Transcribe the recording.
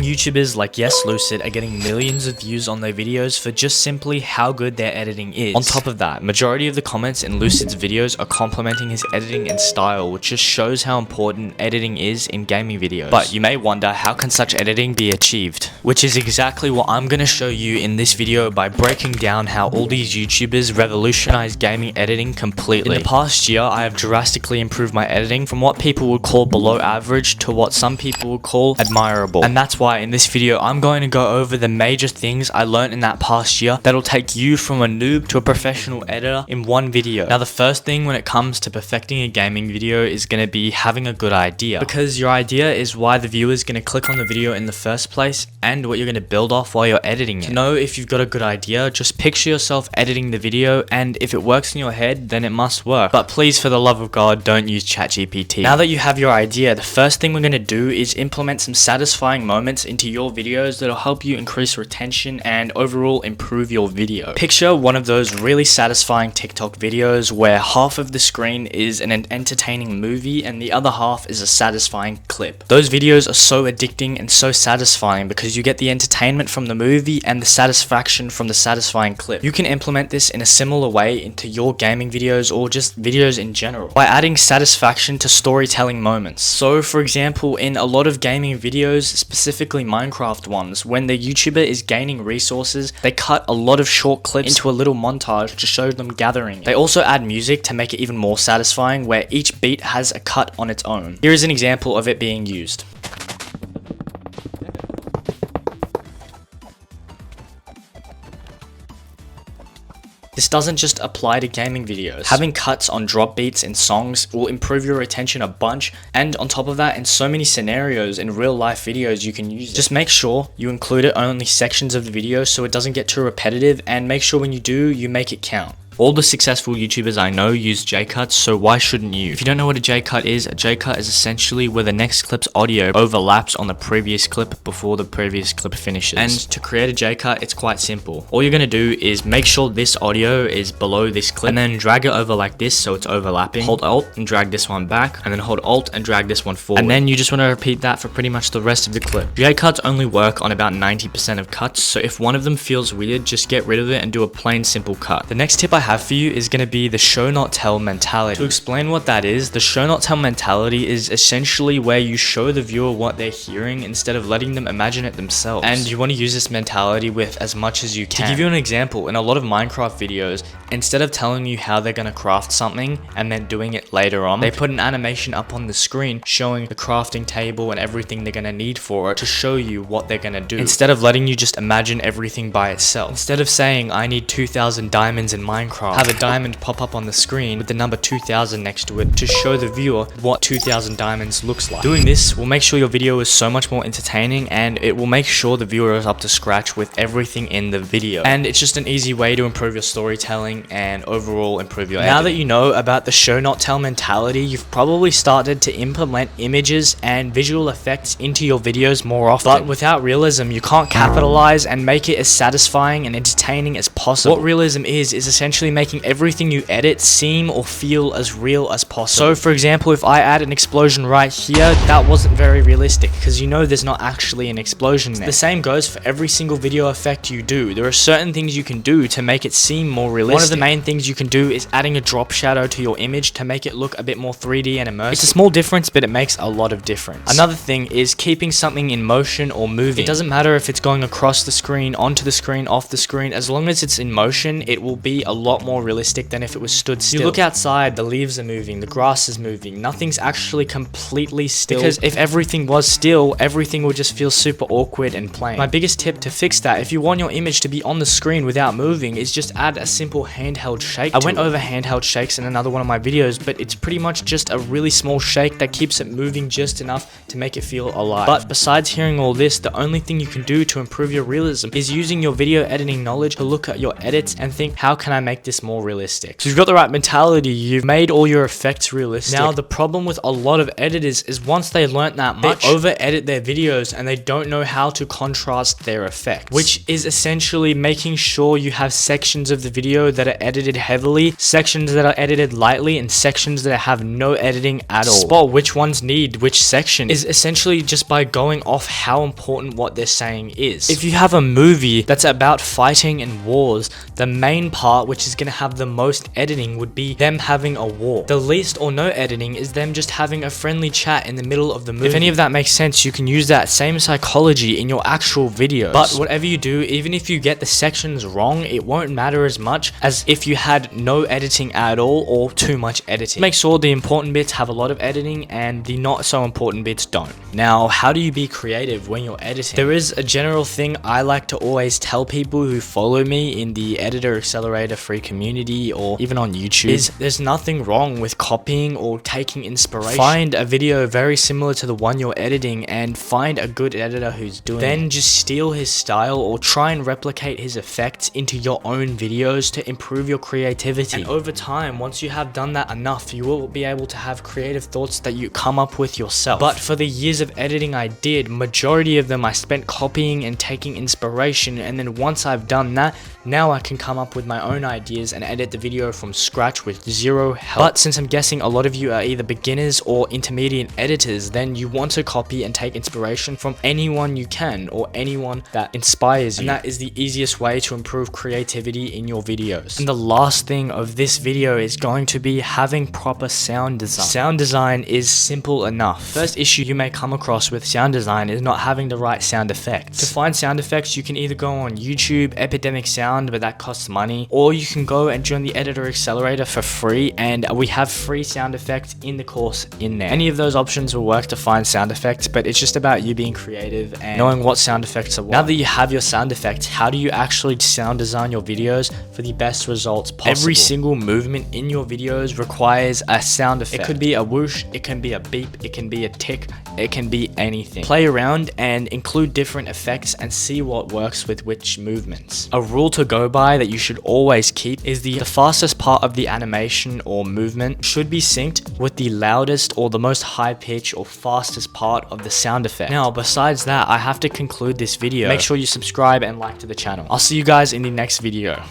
YouTubers like Yes Lucid are getting millions of views on their videos for just simply how good their editing is. On top of that, majority of the comments in Lucid's videos are complimenting his editing and style, which just shows how important editing is in gaming videos. But you may wonder, how can such editing be achieved? Which is exactly what I'm going to show you in this video by breaking down how all these YouTubers revolutionized gaming editing completely. In the past year, I have drastically improved my editing from what people would call below average to what some people would call admirable. And that's why in this video, I'm going to go over the major things I learned in that past year that'll take you from a noob to a professional editor in one video. Now, the first thing when it comes to perfecting a gaming video is going to be having a good idea, because your idea is why the viewer is going to click on the video in the first place and what you're going to build off while you're editing it. To know if you've got a good idea, just picture yourself editing the video, and if it works in your head, then it must work. But please, for the love of God, don't use ChatGPT. Now that you have your idea, the first thing we're going to do is implement some satisfying moments into your videos that'll help you increase retention and overall improve your video. Picture one of those really satisfying TikTok videos where half of the screen is an entertaining movie and the other half is a satisfying clip. Those videos are so addicting and so satisfying because you get the entertainment from the movie and the satisfaction from the satisfying clip. You can implement this in a similar way into your gaming videos or just videos in general by adding satisfaction to storytelling moments. So for example, in a lot of gaming videos, specifically Minecraft ones, when the YouTuber is gaining resources, they cut a lot of short clips into a little montage to show them gathering it. They also add music to make it even more satisfying, where each beat has a cut on its own. Here is an example of it being used. This doesn't just apply to gaming videos. Having cuts on drop beats in songs will improve your retention a bunch, and on top of that, in so many scenarios in real life videos you can use it. Just make sure you include it only sections of the video so it doesn't get too repetitive, and make sure when you do, you make it count. All the successful YouTubers I know use J-cuts, so why shouldn't you? If you don't know what a J-cut is, a J-cut is essentially where the next clip's audio overlaps on the previous clip before the previous clip finishes. And to create a J-cut, it's quite simple. All you're going to do is make sure this audio is below this clip, and then drag it over like this so it's overlapping. Hold Alt and drag this one back, and then hold Alt and drag this one forward. And then you just want to repeat that for pretty much the rest of the clip. J-cuts only work on about 90% of cuts, so if one of them feels weird, just get rid of it and do a plain simple cut. The next tip I have for you is going to be the show not tell mentality. To explain what that is, the show not tell mentality is essentially where you show the viewer what they're hearing instead of letting them imagine it themselves. And you want to use this mentality with as much as you can. To give you an example, in a lot of Minecraft videos, instead of telling you how they're going to craft something and then doing it later on, they put an animation up on the screen showing the crafting table and everything they're going to need for it to show you what they're going to do, instead of letting you just imagine everything by itself. Instead of saying, I need 2,000 diamonds in Minecraft, have a diamond pop up on the screen with the number 2000 next to it to show the viewer what 2000 diamonds looks like. Doing this will make sure your video is so much more entertaining, and it will make sure the viewer is up to scratch with everything in the video. And it's just an easy way to improve your storytelling and overall improve your editing. Now that you know about the show not tell mentality, you've probably started to implement images and visual effects into your videos more often. But without realism, you can't capitalize and make it as satisfying and entertaining as possible. What realism is essentially making everything you edit seem or feel as real as possible. So for example, if I add an explosion right here, that wasn't very realistic because you know there's not actually an explosion there. The same goes for every single video effect you do. There are certain things you can do to make it seem more realistic. One of the main things you can do is adding a drop shadow to your image to make it look a bit more 3D and immersive. It's a small difference, but it makes a lot of difference. Another thing is keeping something in motion or moving. It doesn't matter if it's going across the screen, onto the screen, off the screen. As long as it's in motion, it will be a lot more realistic than if it was stood still. You look outside, the leaves are moving, the grass is moving, nothing's actually completely still, because if everything was still, everything would just feel super awkward and plain. My biggest tip to fix that, if you want your image to be on the screen without moving, is just add a simple handheld shake. I went over handheld shakes in another one of my videos, but it's pretty much just a really small shake that keeps it moving just enough to make it feel alive. But besides hearing all this, the only thing you can do to improve your realism is using your video editing knowledge to look at your edits and think, how can I make make this more realistic. So you've got the right mentality, you've made all your effects realistic. Now the problem with a lot of editors is once they learnt that much, they over edit their videos and they don't know how to contrast their effects, which is essentially making sure you have sections of the video that are edited heavily, sections that are edited lightly, and sections that have no editing at all. Spot which ones need which section is essentially just by going off how important what they're saying is. If you have a movie that's about fighting and wars, the main part, which is going to have the most editing, would be them having a war. The least or no editing is them just having a friendly chat in the middle of the movie. If any of that makes sense, you can use that same psychology in your actual videos. But whatever you do, even if you get the sections wrong, it won't matter as much as if you had no editing at all or too much editing. Make sure the important bits have a lot of editing and the not so important bits don't. Now, how do you be creative when you're editing? There is a general thing I like to always tell people who follow me in the Editor Accelerator free community or even on YouTube is there's nothing wrong with copying or taking inspiration. Find a video very similar to the one you're editing and find a good editor who's doing it. Then just steal his style or try and replicate his effects into your own videos to improve your creativity. And over time, once you have done that enough, you will be able to have creative thoughts that you come up with yourself. But for the years of editing I did, majority of them I spent copying and taking inspiration, and then once I've done that, now I can come up with my own ideas and edit the video from scratch with zero help. But since I'm guessing a lot of you are either beginners or intermediate editors, then you want to copy and take inspiration from anyone you can or anyone that inspires you. And that is the easiest way to improve creativity in your videos. And the last thing of this video is going to be having proper sound design. Sound design is simple enough. First issue you may come across with sound design is not having the right sound effects. To find sound effects, you can either go on YouTube, Epidemic Sound, but that costs money, or you can go and join the Editor Accelerator for free, and we have free sound effects in the course in there. Any of those options will work to find sound effects, but it's just about you being creative and knowing what sound effects are what. Now that you have your sound effects, how do you actually sound design your videos for the best results possible? Every single movement in your videos requires a sound effect. It could be a whoosh, it can be a beep, it can be a tick, it can be anything. Play around and include different effects and see what works with which movements. A rule to go by that you should always keep is the fastest part of the animation or movement should be synced with the loudest or the most high pitch or fastest part of the sound effect. Now, besides that, I have to conclude this video. Make sure you subscribe and like to the channel. I'll see you guys in the next video.